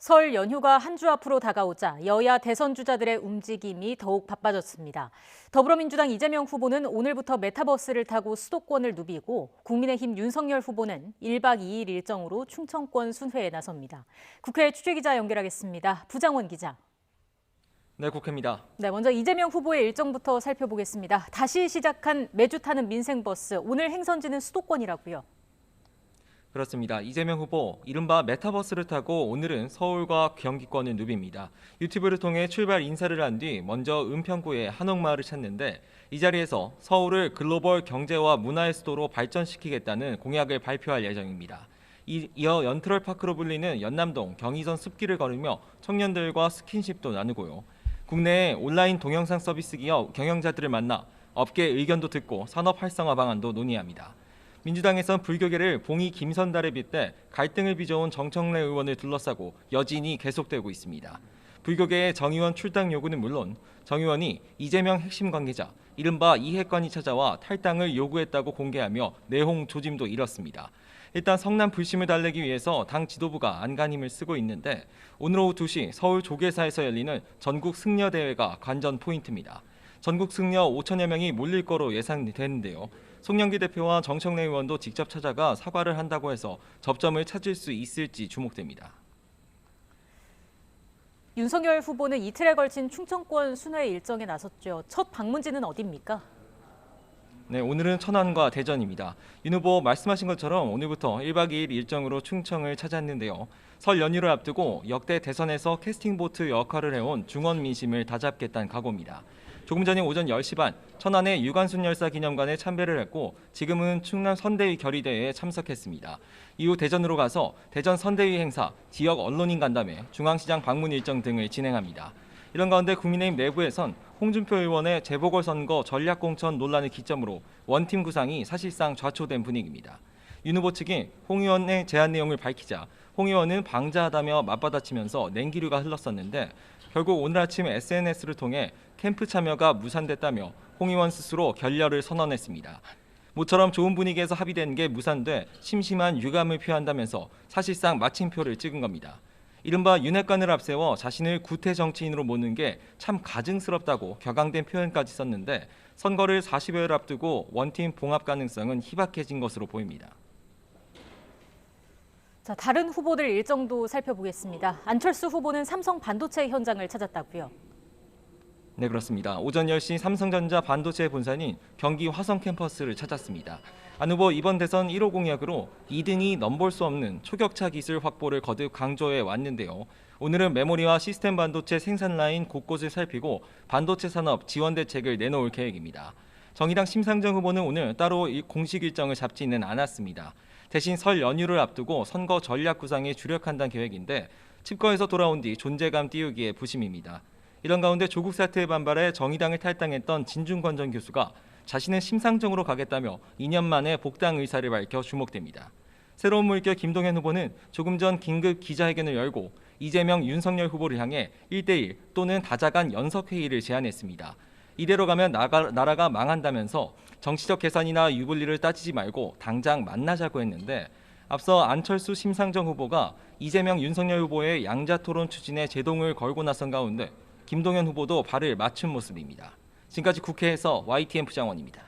설 연휴가 한 주 앞으로 다가오자 여야 대선 주자들의 움직임이 더욱 바빠졌습니다. 더불어민주당 이재명 후보는 오늘부터 메타버스를 타고 수도권을 누비고 국민의힘 윤석열 후보는 1박 2일 일정으로 충청권 순회에 나섭니다. 국회 취재기자 연결하겠습니다. 부장원 기자. 네, 국회입니다. 네, 먼저 이재명 후보의 일정부터 살펴보겠습니다. 다시 시작한 매주 타는 민생버스, 오늘 행선지는 수도권이라고요. 그렇습니다. 이재명 후보, 이른바 메타버스를 타고 오늘은 서울과 경기권을 누빕니다. 유튜브를 통해 출발 인사를 한 뒤 먼저 은평구의 한옥마을을 찾는데 이 자리에서 서울을 글로벌 경제와 문화의 수도로 발전시키겠다는 공약을 발표할 예정입니다. 이어 연트럴파크로 불리는 연남동 경의선 숲길을 걸으며 청년들과 스킨십도 나누고요. 국내의 온라인 동영상 서비스 기업 경영자들을 만나 업계 의견도 듣고 산업 활성화 방안도 논의합니다. 민주당에선 불교계를 봉이 김선달에 빗대 갈등을 빚어온 정청래 의원을 둘러싸고 여진이 계속되고 있습니다. 불교계의 정 의원 출당 요구는 물론 정 의원이 이재명 핵심 관계자, 이른바 이해관이 찾아와 탈당을 요구했다고 공개하며 내홍 조짐도 이렇습니다. 일단 성남 불심을 달래기 위해서 당 지도부가 안간힘을 쓰고 있는데 오늘 오후 2시 서울 조계사에서 열리는 전국 승려 대회가 관전 포인트입니다. 전국 승려 5천여 명이 몰릴 거로 예상되는데요. 송영기 대표와 정청래 의원도 직접 찾아가 사과를 한다고 해서 접점을 찾을 수 있을지 주목됩니다. 윤석열 후보는 이틀에 걸친 충청권 순회 일정에 나섰죠. 첫 방문지는 어디입니까? 네, 오늘은 천안과 대전입니다. 윤 후보 말씀하신 것처럼 오늘부터 1박 2일 일정으로 충청을 찾았는데요. 설 연휴를 앞두고 역대 대선에서 캐스팅보트 역할을 해온 중원 민심을 다잡겠다는 각오입니다. 조금 전인 오전 10시 반 천안의 유관순 열사 기념관에 참배를 했고 지금은 충남 선대위 결의대회에 참석했습니다. 이후 대전으로 가서 대전 선대위 행사, 지역 언론인 간담회, 중앙시장 방문 일정 등을 진행합니다. 이런 가운데 국민의힘 내부에선 홍준표 의원의 재보궐선거 전략공천 논란을 기점으로 원팀 구상이 사실상 좌초된 분위기입니다. 윤 후보 측이 홍 의원의 제안 내용을 밝히자 홍 의원은 방자하다며 맞받아치면서 냉기류가 흘렀었는데 결국 오늘 아침 SNS를 통해 캠프 참여가 무산됐다며 홍 의원 스스로 결렬을 선언했습니다. 모처럼 좋은 분위기에서 합의된 게 무산돼 심심한 유감을 표한다면서 사실상 마침표를 찍은 겁니다. 이른바 윤핵관을 앞세워 자신을 구태 정치인으로 모는 게 참 가증스럽다고 격앙된 표현까지 썼는데 선거를 40여일 앞두고 원팀 봉합 가능성은 희박해진 것으로 보입니다. 자, 다른 후보들 일정도 살펴보겠습니다. 안철수 후보는 삼성 반도체 현장을 찾았다고요. 네, 그렇습니다. 오전 10시 삼성전자 반도체 본사인 경기 화성 캠퍼스를 찾았습니다. 안 후보 이번 대선 1호 공약으로 2등이 넘볼 수 없는 초격차 기술 확보를 거듭 강조해 왔는데요. 오늘은 메모리와 시스템 반도체 생산 라인 곳곳을 살피고 반도체 산업 지원 대책을 내놓을 계획입니다. 정의당 심상정 후보는 오늘 따로 공식 일정을 잡지는 않았습니다. 대신 설 연휴를 앞두고 선거 전략 구상에 주력한다는 계획인데 칩거에서 돌아온 뒤 존재감 띄우기에 부심입니다. 이런 가운데 조국 사태에 반발해 정의당을 탈당했던 진중권 전 교수가 자신은 심상정으로 가겠다며 2년 만에 복당 의사를 밝혀 주목됩니다. 새로운 물결 김동연 후보는 조금 전 긴급 기자회견을 열고 이재명, 윤석열 후보를 향해 1대1 또는 다자간 연석회의를 제안했습니다. 이대로 가면 나라가 망한다면서 정치적 계산이나 유불리를 따지지 말고 당장 만나자고 했는데 앞서 안철수, 심상정 후보가 이재명, 윤석열 후보의 양자토론 추진에 제동을 걸고 나선 가운데 김동연 후보도 발을 맞춘 모습입니다. 지금까지 국회에서 YTN 부장원입니다.